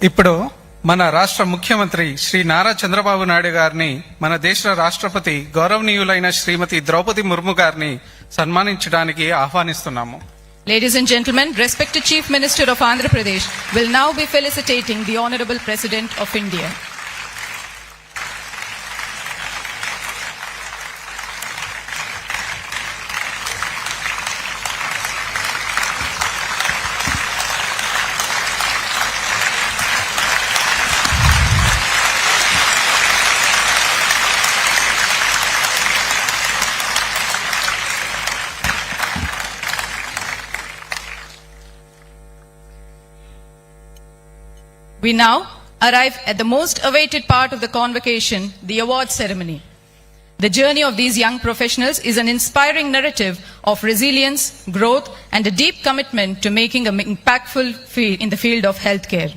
ఇప్పుడు మన రాష్ట్ర ముఖ్యమంత్రి శ్రీ నారా చంద్రబాబు నాయుడు గారిని మన దేశ రాష్ట్రపతి గౌరవనీయులైన శ్రీమతి ద్రౌపది ముర్ము గారిని సన్మానించడానికి ఆహ్వానిస్తున్నాము. Ladies and gentlemen, respected Chief Minister of Andhra Pradesh will now be felicitating the Honorable President of India. We now arrive at the most awaited part of the convocation, the award ceremony. The journey of these young professionals is an inspiring narrative of resilience, growth, and a deep commitment to making an impactful field in the field of healthcare.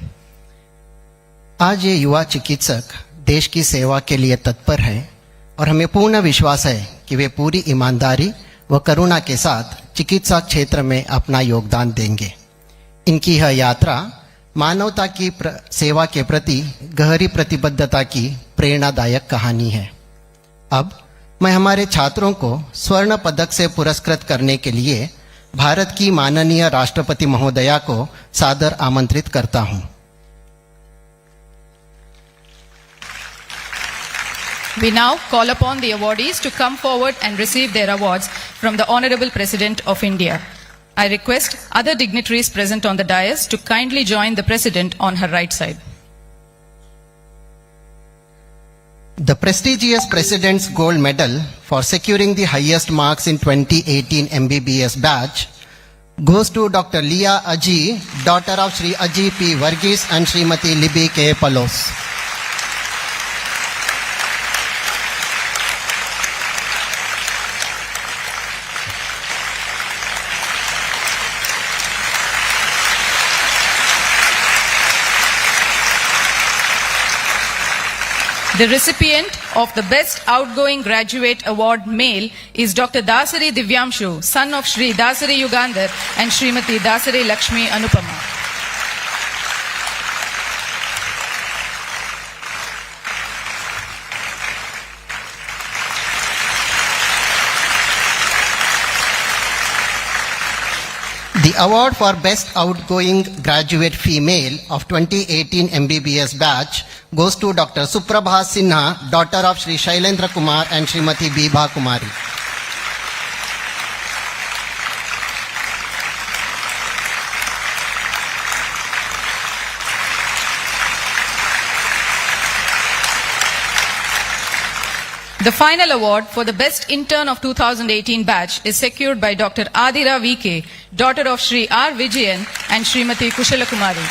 आज ये युवा चिकित्सक देश की सेवा के लिए तत्पर हैं और हमें पूर्ण विश्वास है कि वे पूरी ईमानदारी व करुणा के साथ चिकित्सा क्षेत्र में अपना योगदान देंगे. इनकी यह यात्रा मानवता की सेवा के प्रति गहरी प्रतिबद्धता की प्रेरणादायक कहानी है. अब मैं हमारे छात्रों को स्वर्ण पदक से पुरस्कृत करने के लिए भारत की माननीय राष्ट्रपति महोदया को सादर आमंत्रित करता हूं. We now call upon the awardees to come forward and receive their awards from the Honorable President of India. I request other dignitaries present on the dais to kindly join the President on her right side. The prestigious President's Gold Medal for securing the highest marks in 2018 MBBS batch goes to Dr. Leah Aji, daughter of Shri Aji P. Varghese and Srimati Libby K. Palos. The recipient of the Best Outgoing Graduate Award male is Dr. Dasari Divyamshu, son of Shri Dasari Yugandhar and Srimati Dasari Lakshmi Anupama. The award for Best Outgoing Graduate Female of 2018 MBBS batch goes to Dr. Suprabha Sinha, daughter of Shri Shailendra Kumar and Srimati Bibha Kumari. The final award for the Best Intern of 2018 batch is secured by Dr. Adira VK, daughter of Shri R. Vijayan and Srimati Kushala Kumari.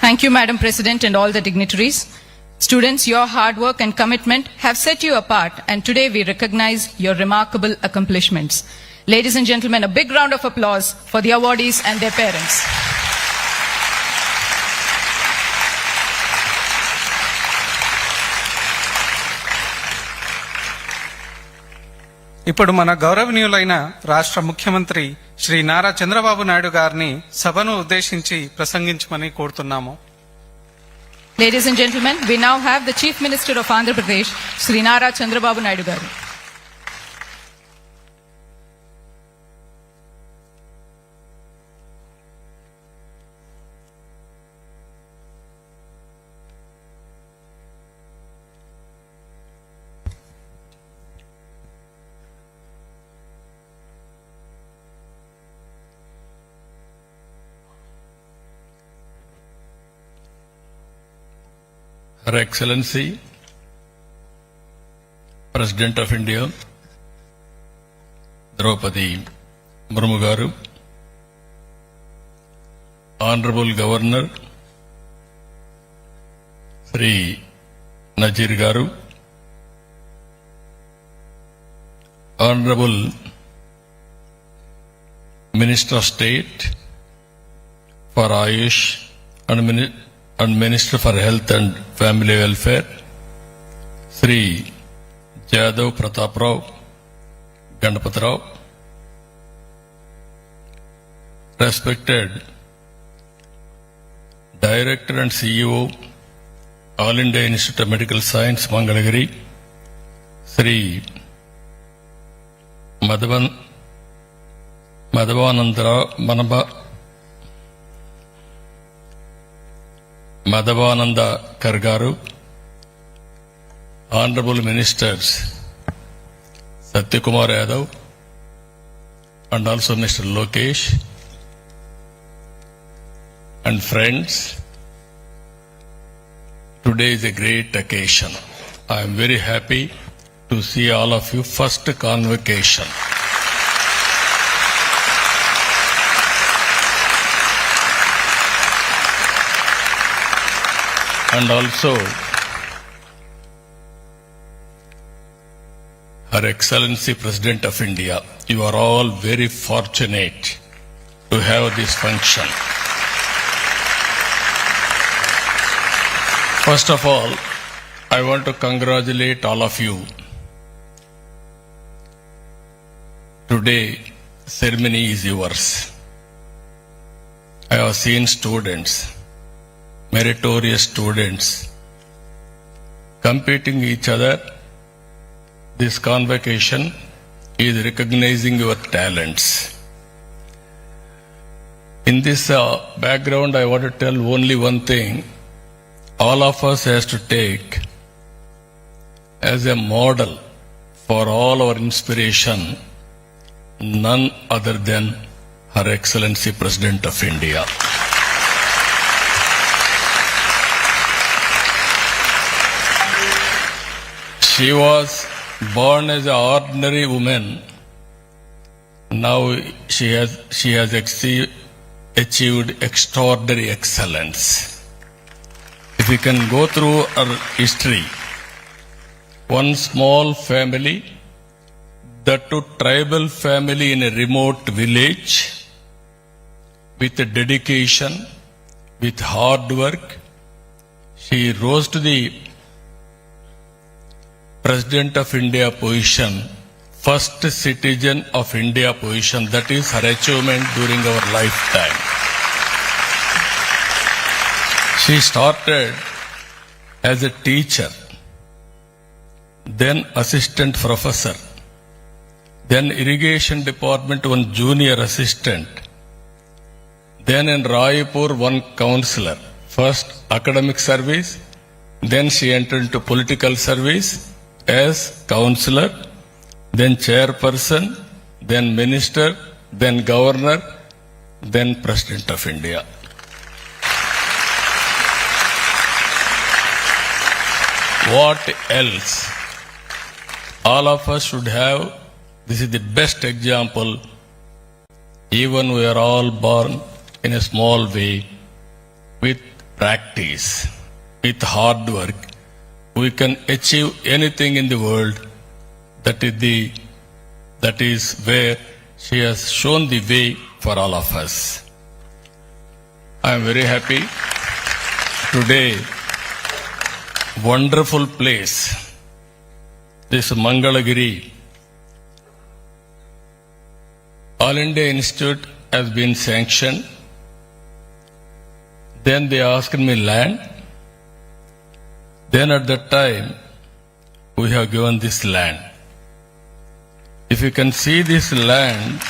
Thank you, Madam President and all the dignitaries. Students, your hard work and commitment have set you apart, and today we recognize your remarkable accomplishments. Ladies and gentlemen, a big round of applause for the awardees and their parents. ఇప్పుడు మన గౌరవనీయులైన రాష్ట్ర ముఖ్యమంత్రి శ్రీ నారా చంద్రబాబు నాయుడు గారిని సభను ఉద్దేశించి ప్రసంగించమని కోరుతున్నాము. Ladies and gentlemen, we now have the Chief Minister of Andhra Pradesh, Sri Nara Chandrababu Naidu garu. Her Excellency, President of India, Draupadi Murmu garu, Honorable Governor, Sri Najir garu, Honorable Minister of State for Ayush and and Minister for Health and Family Welfare, Sri Jadav Pratap Rao Gandapat Rao, respected Director and CEO, All India Institute of Medical Science, Mangalagiri, Sri Madhavananda Kargaru, Honorable Ministers Satyakumar Yadav and also Mr. Lokesh, and friends, today is a great occasion. I am very happy to see all of you first convocation. And also, Her Excellency President of India, you are all very fortunate to have this function. First of all, I want to congratulate all of you. Today, ceremony is yours. I have seen students, meritorious students, competing each other. This convocation is recognizing your talents. In this background, I want to tell only one thing. All of us has to take as a model for all our inspiration none other than Her Excellency President of India. She was born as an ordinary woman. Now she has achieved extraordinary excellence. If we can go through her history, one small family, that too tribal family in a remote village, with dedication, with hard work, she rose to the President of India position, first citizen of India position. That is her achievement during our lifetime. She started as a teacher, then assistant professor, then irrigation department one junior assistant, then in Raipur one counselor. First academic service, then she entered into political service as counselor, then chairperson, then minister, then governor, then President of India. What else? All of us should have. This is the best example. Even we are all born in a small way, with practice, with hard work, we can achieve anything in the world. That is where she has shown the way for all of us. I am very happy today. Wonderful place. This Mangalagiri. All India Institute has been sanctioned. Then they asked me land. Then at that time, we have given this land. If you can see this land,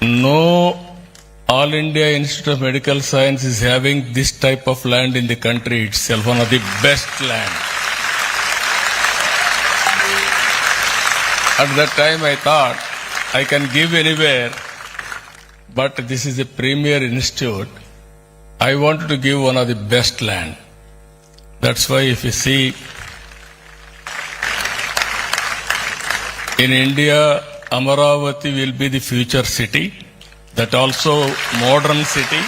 no All India Institute of Medical Science is having this type of land in the country itself, one of the best land. At that time I thought I can give anywhere, but this is a premier institute. I wanted to give one of the best land. That's why if you see in India, Amaravati will be the future city, that also modern city.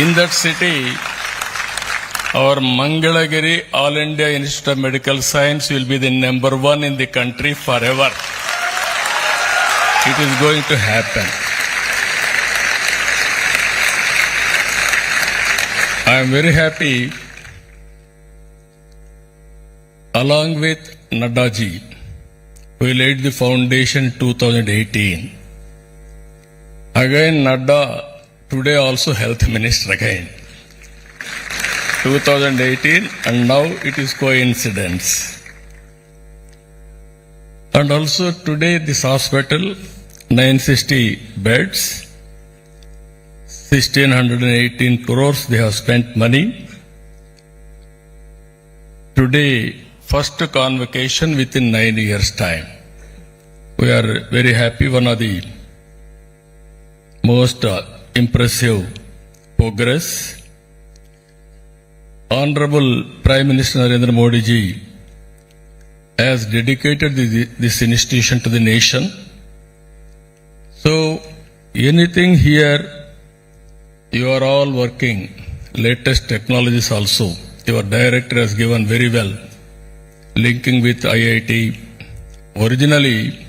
In that city, our Mangalagiri All India Institute of Medical Science will be the number one in the country forever. it is going to happen. I am very happy, along with Naddaji, who laid the foundation 2018. Again, Nadda, today also Health Minister again. 2018, and now it is coincidence. And also today this hospital, 960 beds, 1618 crores they have spent money. Today, first convocation within 9 years' time. We are very happy, one of the most impressive progress. Honorable Prime Minister Narendra Modi ji has dedicated this institution to the nation. So, anything here, you are all working, latest technologies also. Your director has given very well, linking with IIT. Originally,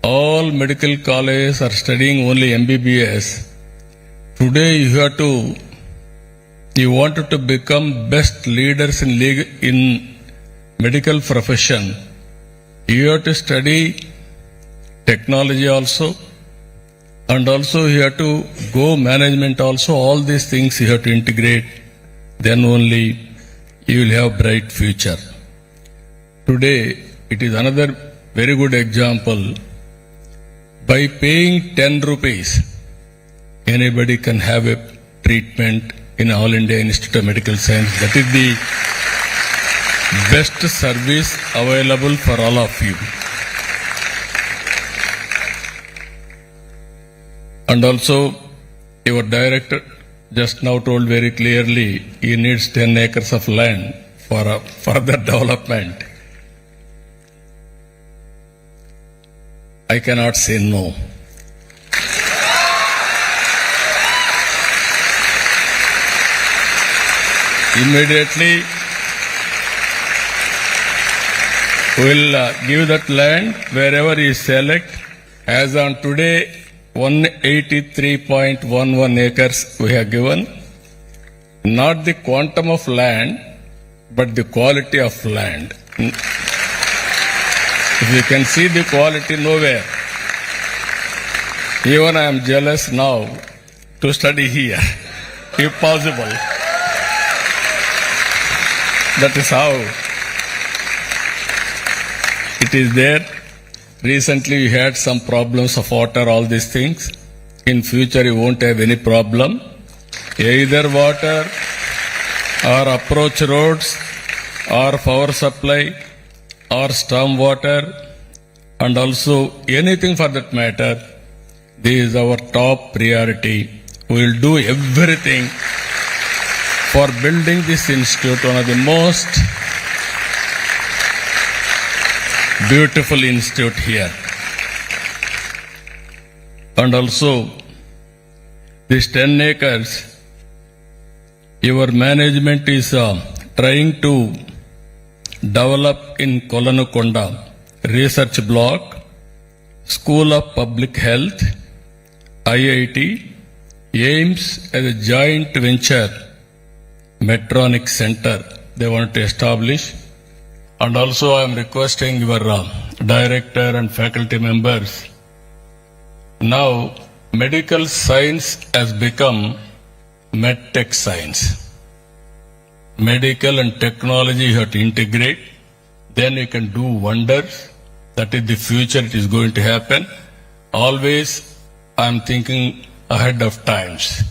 all medical colleges are studying only MBBS. Today you wanted to become best leaders in medical profession. You have to study technology also, and also you have to go management also. All these things you have to integrate. Then only you will have bright future. Today, it is another very good example. By paying 10 rupees, anybody can have a treatment in All India Institute of Medical Science. That is the best service available for all of you. And also, your director just now told very clearly he needs 10 acres of land for further development. I cannot say no. Immediately, we will give that land wherever you select. As on today, 183.11 acres we have given. Not the quantum of land, but the quality of land. If you can see the quality, nowhere. Even I am jealous now to study here, if possible. That is how it is there. Recently we had some problems of water, all these things. In future you won't have any problem. Either water or approach roads or power supply or storm water, and also anything for that matter. This is our top priority. We will do everything for building this institute, one of the most beautiful institute here. And also, this 10 acres, your management is trying to develop in Kolanakonda research block, School of Public Health, IIT, aims as a joint venture Medtronic Center they want to establish. And also I am requesting your director and faculty members. Now medical science has become medtech science. Medical and technology you have to integrate, then you can do wonders. That is the future, it is going to happen. Always I am thinking ahead of times.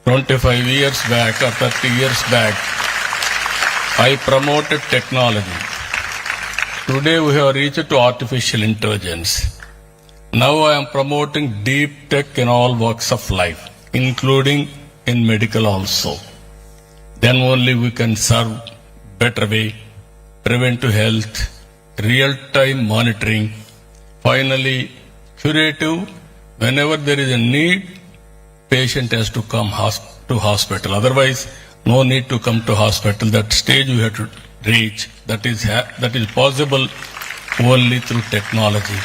25 years back or 30 years back, I promoted technology. Today we have reached to artificial intelligence. Now I am promoting deep tech in all walks of life, including in medical also. Then only we can serve better way, preventive health, real-time monitoring, finally curative. Whenever there is a need, patient has to come to hospital. Otherwise, no need to come to hospital. That stage we have to reach. That is possible only through technology.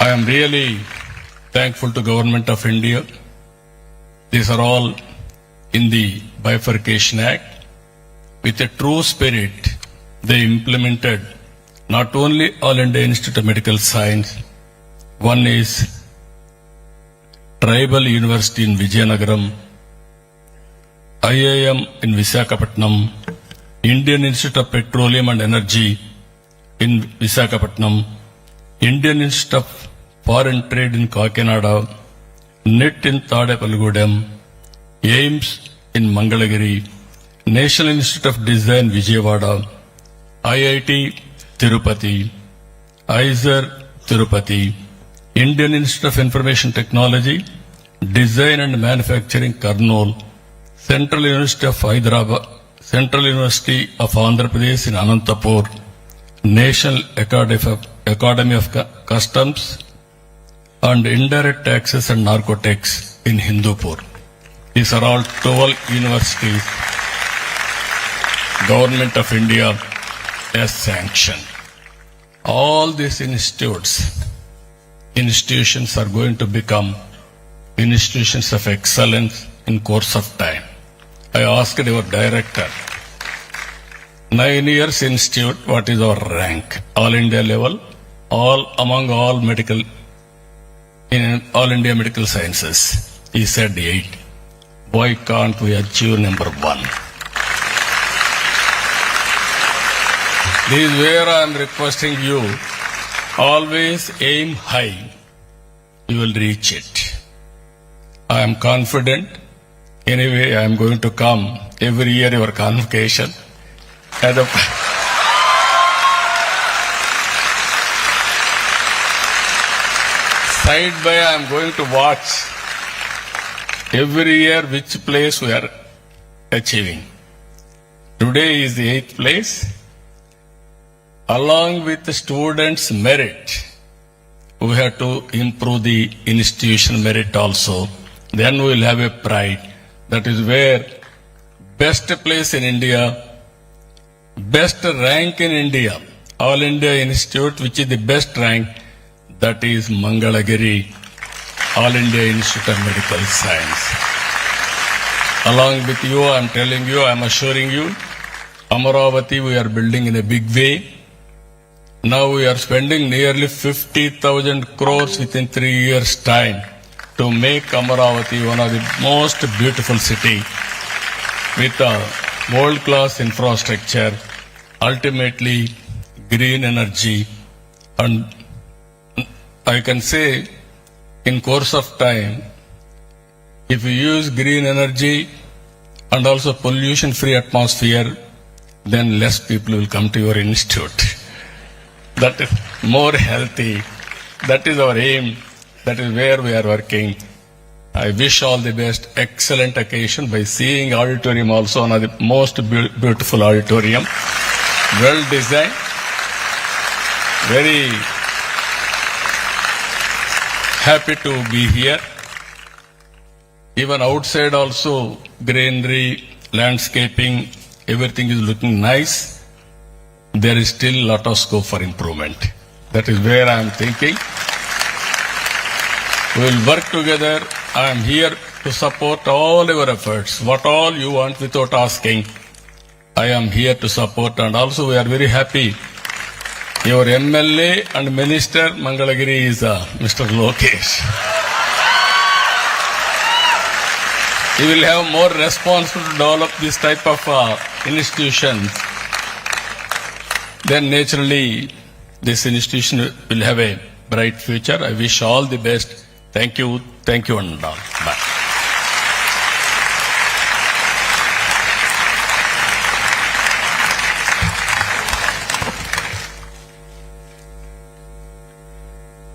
I am really thankful to Government of India. These are all in the Bifurcation Act. With a true spirit, they implemented not only All India Institute of Medical Science, one is Tribal University in Vijayanagaram, IIM in Visakhapatnam, Indian Institute of Petroleum and Energy in Visakhapatnam, Indian Institute of Foreign Trade in Kakinada, NIT in Tadepalgudem, AIMS in Mangalagiri, National Institute of Design Vijayawada, IIT Tirupati, IISER Tirupati, Indian Institute of Information Technology, Design and Manufacturing Kurnool, Central University of Hyderabad, Central University of Andhra Pradesh in Anantapur, National Academy of Customs and Indirect Taxes and Narcotics in Hindupur. These are all 12 universities Government of India has sanctioned. All these institutions are going to become institutions of excellence in course of time. I asked your director, 9 years institute, what is our rank? All India level, all among all medical, in all India medical sciences. He said 8. Why can't we achieve number 1? This is where I am requesting you, always aim high. You will reach it. I am confident. Anyway, I am going to come every year your convocation. Side by I am going to watch every year which place we are achieving. Today is the 8th place. Along with the students' merit, we have to improve the institution merit also. Then we will have a pride. That is where best place in India, best rank in India, All India Institute, which is the best rank, that is Mangalagiri, All India Institute of Medical Science. Along with you, I am telling you, I am assuring you, Amaravati we are building in a big way. Now we are spending nearly 50,000 crores within 3 years' time to make Amaravati one of the most beautiful city with a world-class infrastructure, ultimately green energy, and I can say in course of time, if you use green energy and also pollution-free atmosphere, then less people will come to your institute. That is more healthy. That is our aim. That is where we are working. I wish all the best. Excellent occasion by seeing auditorium also, one of the most beautiful auditorium. Well designed. Very happy to be here. Even outside also, greenery, landscaping, everything is looking nice. There is still a lot of scope for improvement. That is where I am thinking. We will work together. I am here to support all your efforts. What all you want without asking, I am here to support, and also we are very happy. Your MLA and Minister Mangalagiri is Mr. Lokesh. He will have more responsibility to develop this type of institutions. Then naturally, this institution will have a bright future. I wish all the best. Thank you and all. Bye.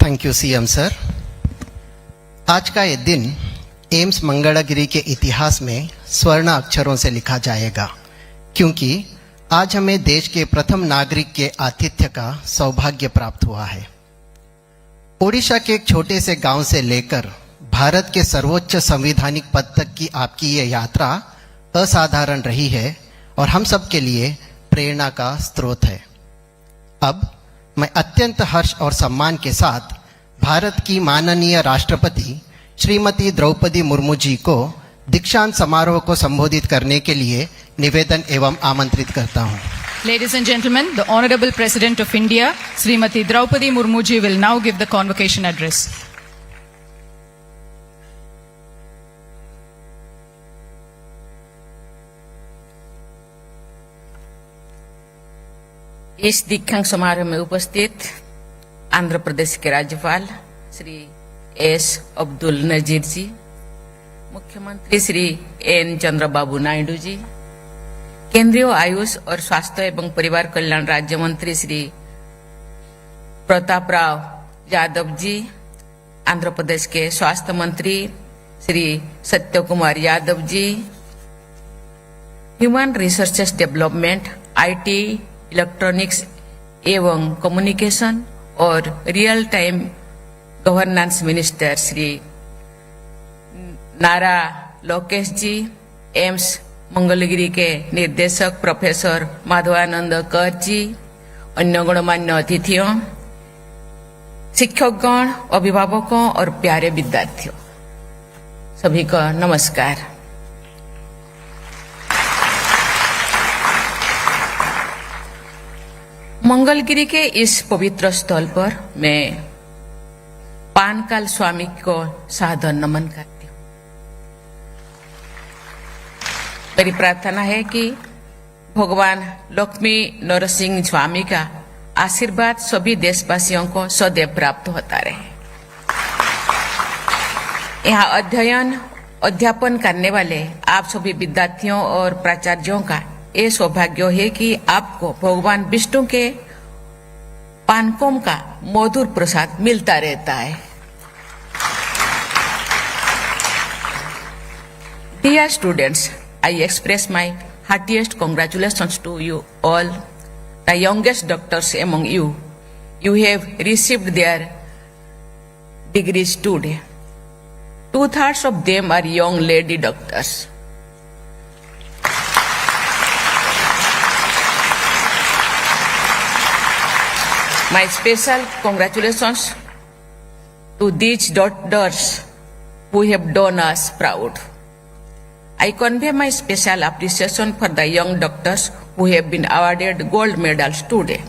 Thank you CM sir. आज का ये दिन AIIMS Mangalagiri के इतिहास में स्वर्ण अक्षरों से लिखा जाएगा, क्योंकि आज हमें देश के प्रथम नागरिक के आतिथ्य का सौभाग्य प्राप्त हुआ है। ओडिशा के एक छोटे से गांव से लेकर भारत के सर्वोच्च संवैधानिक पद तक की आपकी ये यात्रा असाधारण रही है और हम सब के लिए प्रेरणा का स्रोत है। अब मैं अत्यंत हर्ष और सम्मान के साथ भारत की माननीय राष्ट्रपति श्रीमती द्रौपदी मुर्मू जी को दीक्षांत समारोह को संबोधित करने के लिए निवेदन एवं आमंत्रित करता हूं। Ladies and gentlemen, the Honorable President of India, Srimati Draupadi Murmu ji, will now give the convocation address. इस दीक्षांत समारोह में उपस्थित आंध्र प्रदेश के राज्यपाल श्री एस अब्दुल नजीर जी, मुख्यमंत्री श्री एन चंद्रबाबू नायडू जी, केंद्रीय आयुष और स्वास्थ्य एवं परिवार कल्याण राज्य मंत्री श्री प्रताप राव यादव जी, आंध्र प्रदेश के स्वास्थ्य मंत्री Shri Satya Kumar Yadav ji, human resources development, IT, electronics एवं कम्युनिकेशन और real time governance minister Shri Nara Lokesh जी, एम्स मंगलगिरी के निर्देशक प्रोफेसर माधवानंद कर जी, अन्य गणमान्य अतिथियों, शिक्षकगण, अभिभावकों और प्यारे विद्यार्थियों, सभी को नमस्कार। मंगलगिरी के इस पवित्र स्थल पर मैं पानकाल स्वामी को सादर नमन करती हूँ। मेरी प्रार्थना है कि भगवान लक्ष्मी नरसिंह स्वामी का आशीर्वाद सभी देशवासियों को सदैव प्राप्त होता रहे। यहाँ अध्यापन करने वाले आप सभी विद्यार्थियों और प्राचार्यों का ये सौभाग्य है कि आपको भगवान विष्णु के पानकोम का मधुर प्रसाद मिलता रहता है। Dear students, I express my heartiest congratulations to you all, the youngest doctors among you. You have received their degrees today. 2/3 of them are young lady doctors. My special congratulations to these daughters who have done us proud. I convey my special appreciation for the young doctors who have been awarded gold medals today.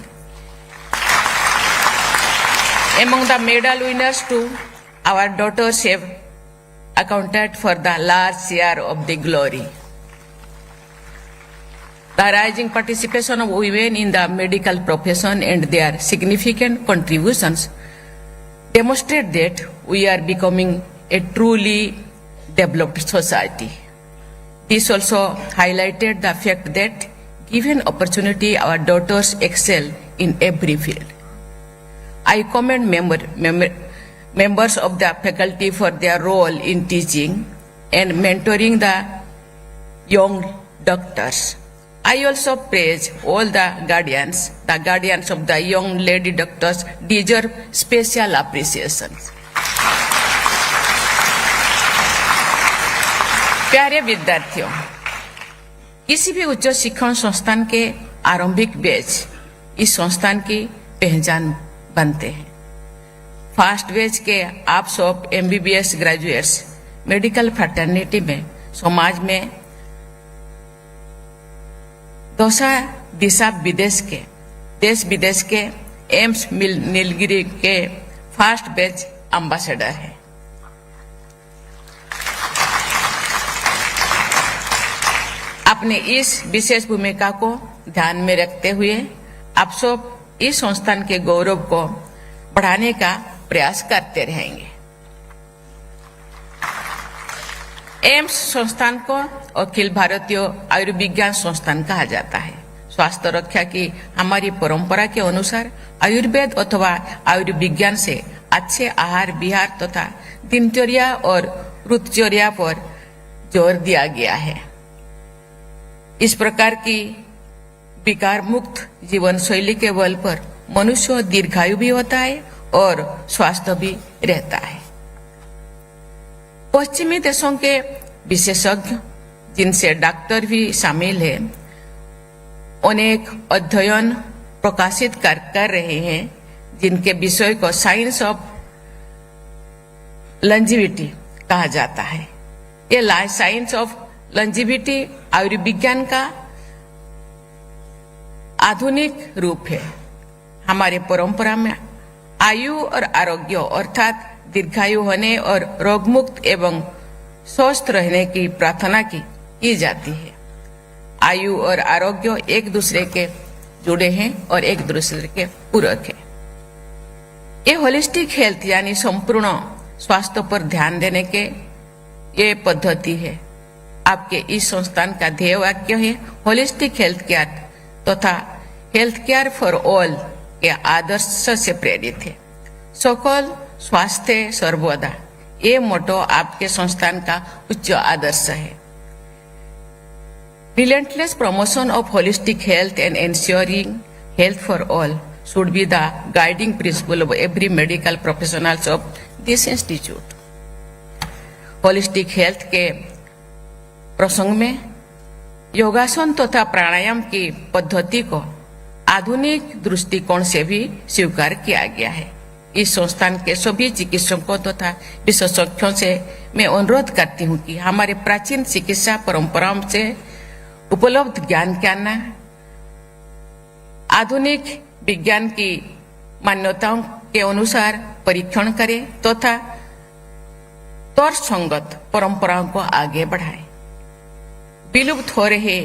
Among the medal winners too, our daughters have accounted for the large share of the glory. The rising participation of women in the medical profession and their significant contributions demonstrate that we are becoming a truly developed society. This also highlighted the fact that given opportunity, our daughters excel in every field. I commend members of the faculty for their role in teaching and mentoring the young doctors. I also praise all the guardians of the young lady doctors deserve special appreciation. प्यारे विद्यार्थियों, किसी भी उच्च शिक्षण संस्थान के आरंभिक batch इस संस्थान की पहचान बनते हैं। फर्स्ट बैच के आप सब MBBS ग्रेजुएट्स मेडिकल फ्रेटर्निटी में समाज में देश विदेश के एम्स नीलगिरी के फर्स्ट बैच एम्बेसडर है। अपने इस विशेष भूमिका को ध्यान में रखते हुए आप सब इस संस्थान के गौरव को बढ़ाने का प्रयास करते रहेंगे। एम्स संस्थान को अखिल भारतीय आयुर्विज्ञान संस्थान कहा जाता है। स्वास्थ्य रक्षा की हमारी परंपरा के अनुसार आयुर्वेद अथवा आयुर्विज्ञान से अच्छे आहार विहार तथा दिनचर्या और ऋतुचर्या पर जोर दिया गया है। इस प्रकार की विकार मुक्त जीवन शैली के बल पर मनुष्य दीर्घायु भी होता है और स्वस्थ भी रहता है। पश्चिमी देशों के विशेषज्ञ, जिनसे डॉक्टर भी शामिल है, अनेक अध्ययन प्रकाशित कर रहे हैं, जिनके विषय को साइंस ऑफ लंजीविटी कहा जाता है। ये लाइफ साइंस ऑफ लंजीविटी आयुर्विज्ञान का आधुनिक रूप है। हमारे परंपरा में आयु और आरोग्य अर्थात दीर्घायु होने और रोगमुक्त एवं स्वस्थ रहने की प्रार्थना की जाती है। आयु और आरोग्य एक दूसरे के जुड़े हैं और एक दूसरे के पूरक है। ये होलिस्टिक हेल्थ यानी संपूर्ण स्वास्थ्य पर ध्यान देने के ये पद्धति है। आपके इस संस्थान का ध्येय वाक्य है होलिस्टिक हेल्थ केयर तथा हेल्थ केयर फॉर ऑल के आदर्श से प्रेरित है। सकल स्वास्थ्य सर्वदा ये मोटो आपके संस्थान का उच्च आदर्श है। Relentless promotion of holistic health and ensuring health for all should be the guiding principle of every medical professionals of this institute. Holistic health के प्रसंग में योगासन तथा प्राणायाम की पद्धति को आधुनिक दृष्टिकोण से भी स्वीकार किया गया है। इस संस्थान के सभी चिकित्सकों तथा विशेषज्ञों से मैं अनुरोध करती हूँ कि हमारे प्राचीन चिकित्सा परंपराओं से उपलब्ध ज्ञान के आधुनिक विज्ञान की मान्यताओं के अनुसार परीक्षण करें तथा तर्कसंगत परंपराओं को आगे बढ़ाएं। विलुप्त हो रहे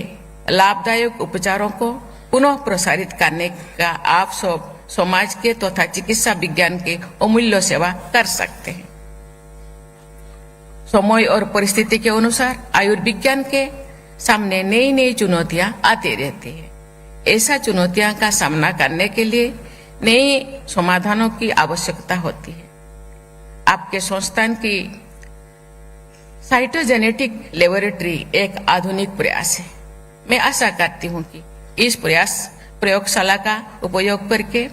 लाभदायक उपचारों को पुनः प्रसारित करने का आप सब समाज के तथा चिकित्सा विज्ञान के अमूल्य सेवा कर सकते हैं। समय और परिस्थिति के अनुसार आयुर्विज्ञान के सामने नई नई चुनौतियां आती रहती है। ऐसा चुनौतियों का सामना करने के लिए नए समाधानों की आवश्यकता होती है। आपके संस्थान की साइटोजेनेटिक लेबोरेटरी एक आधुनिक प्रयास है। मैं आशा करती हूं कि इस प्रयोगशाला का उपयोग करके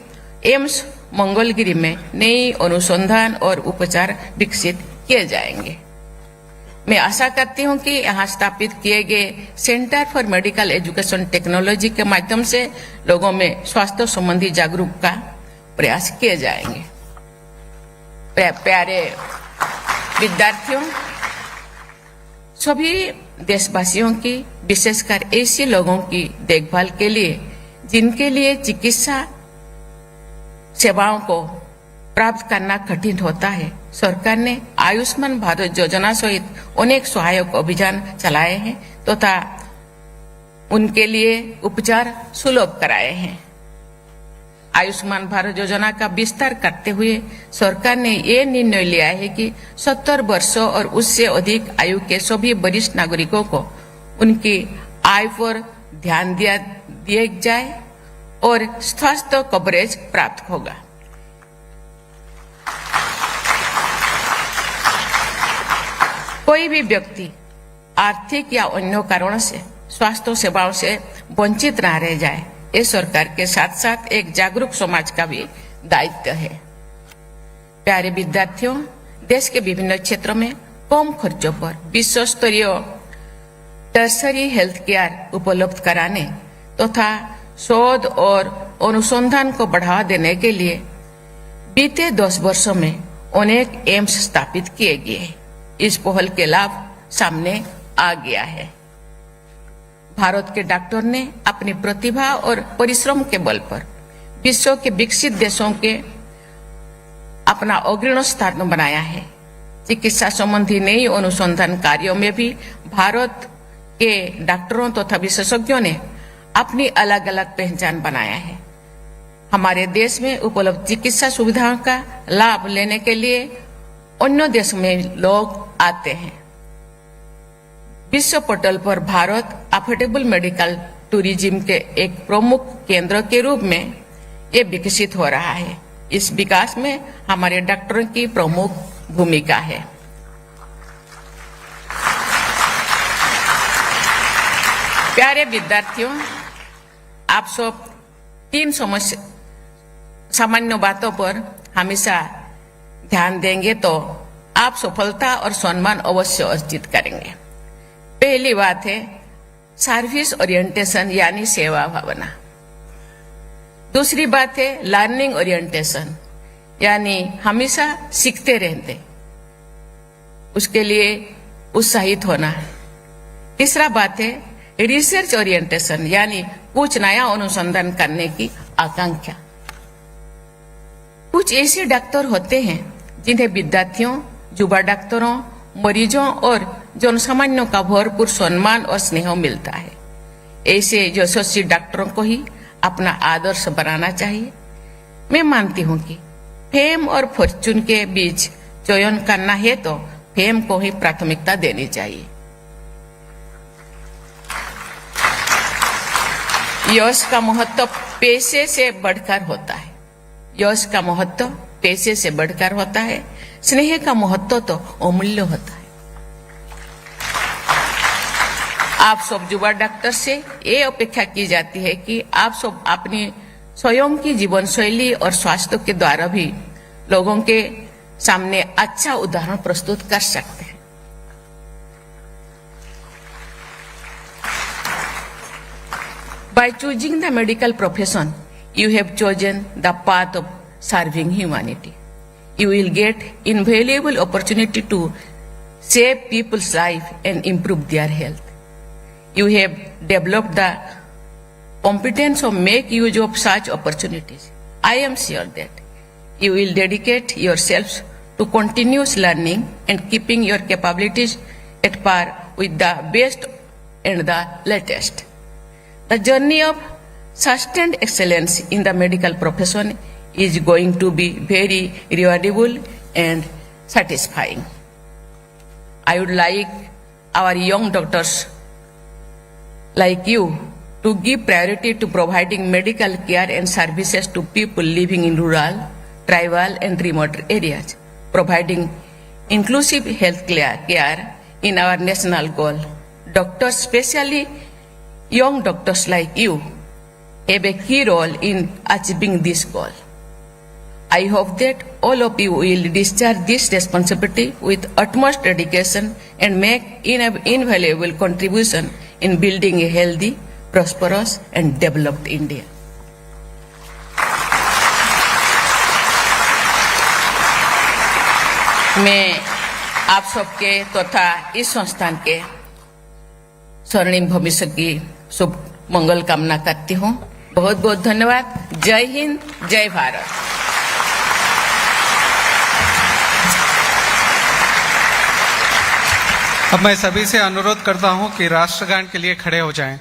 एम्स मंगलगिरी में नई अनुसंधान और उपचार विकसित किए जाएंगे। मैं आशा करती हूं कि यहाँ स्थापित किए गए centre for medical education technology के माध्यम से लोगों में स्वास्थ्य संबंधी जागरूकता प्रयास किए जाएंगे। प्यारे विद्यार्थियों, सभी देशवासियों की विशेषकर ऐसे लोगों की देखभाल के लिए जिनके लिए चिकित्सा सेवाओं को प्राप्त करना कठिन होता है, सरकार ने आयुष्मान भारत योजना सहित अनेक सहायक अभियान चलाए हैं तथा उनके लिए उपचार सुलभ कराए हैं। आयुष्मान भारत योजना का विस्तार करते हुए सरकार ने ये निर्णय लिया है कि 70 वर्षों और उससे अधिक आयु के सभी वरिष्ठ नागरिकों को उनकी आय पर ध्यान दिया जाए और स्वास्थ्य कवरेज प्राप्त होगा। कोई भी व्यक्ति आर्थिक या अन्य कारणों से स्वास्थ्य सेवाओं से वंचित न रह जाए, ये सरकार के साथ साथ एक जागरूक समाज का भी दायित्व है। प्यारे विद्यार्थियों, देश के विभिन्न क्षेत्रों में कम खर्चों पर विश्व स्तरीय टर्सरी हेल्थ केयर उपलब्ध कराने तथा शोध और अनुसंधान को बढ़ावा देने के लिए बीते 10 वर्षों में अनेक एम्स स्थापित किए गए। इस पहल के लाभ सामने आ गया है। भारत के डॉक्टर ने अपनी प्रतिभा और परिश्रम के बल पर विश्व के विकसित देशों के अपना अग्रणी स्थान बनाया है। चिकित्सा संबंधी नई अनुसंधान कार्यों में भी भारत के डॉक्टरों तथा विशेषज्ञों ने अपनी अलग अलग पहचान बनाया है। हमारे देश में उपलब्ध चिकित्सा सुविधाओं का लाभ लेने के लिए अन्य देशों में लोग आते हैं। विश्व पटल पर भारत अफोर्डेबल मेडिकल टूरिज्म के एक प्रमुख केंद्र के रूप में ये विकसित हो रहा है। इस विकास में हमारे डॉक्टरों की प्रमुख भूमिका है। प्यारे विद्यार्थियों, आप सब 3 सामान्य बातों पर हमेशा ध्यान देंगे तो आप सफलता और सम्मान अवश्य अर्जित करेंगे। पहली बात है सर्विस ओरिएंटेशन यानी सेवा भावना। दूसरी बात है लर्निंग ओरिएंटेशन यानी हमेशा सीखते रहते। उसके लिए उत्साहित होना। तीसरा बात है रिसर्च ओरिएंटेशन, यानी कुछ नया अनुसंधान करने की आकांक्षा। कुछ ऐसे डॉक्टर होते हैं जिन्हें विद्यार्थियों, युवा डॉक्टरों, मरीजों और जनसामान्यों का भरपूर सम्मान और स्नेह मिलता है। ऐसे यशस्वी डॉक्टरों को ही अपना आदर्श बनाना चाहिए। मैं मानती हूँ कि फेम और फॉर्चून के बीच चयन करना है तो फेम को ही प्राथमिकता देनी चाहिए। यश का महत्व पैसे से बढ़कर होता है। यश का महत्व पैसे से बढ़कर होता है। स्नेह का महत्व तो अमूल्य होता है। आप सब युवा डॉक्टर से ये अपेक्षा की जाती है कि आप सब अपनी स्वयं की जीवन शैली और स्वास्थ्य के द्वारा भी लोगों के सामने अच्छा उदाहरण प्रस्तुत कर सकते हैं। By choosing the medical profession, you have chosen the path of serving humanity. You will get invaluable opportunity to save people's life and improve their health. You have developed the competence of make use of such opportunities. I am sure that you will dedicate yourselves to continuous learning and keeping your capabilities at par with the best and the latest. The journey of sustained excellence in the medical profession is going to be very rewardable and satisfying. I would like our young doctors like you to give priority to providing medical care and services to people living in rural, tribal and remote areas, providing inclusive health care in our national goal. Doctors, especially young doctors like you, have a key role in achieving this goal. I hope that all of you will discharge this responsibility with utmost dedication and make invaluable contribution in building a healthy, prosperous and developed India. मैं आप सबके तथा इस संस्थान के स्वर्णिम भविष्य की शुभ मंगल कामना करती हूँ। बहुत बहुत धन्यवाद। जय हिंद, जय भारत। अब मैं सभी से अनुरोध करता हूं कि राष्ट्रगान के लिए खड़े हो जाएं।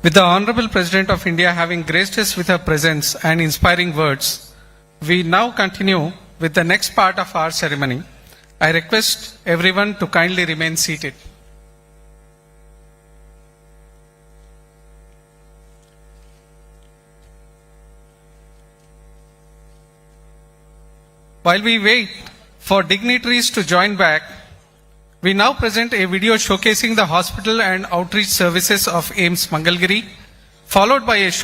With the Honorable President of India having graced us with her presence and inspiring words, we now continue with the next part of our ceremony. I request everyone to kindly remain seated. While we wait for dignitaries to join back, we now present a video showcasing the hospital and outreach services of AIIMS Mangalgiri, followed by a short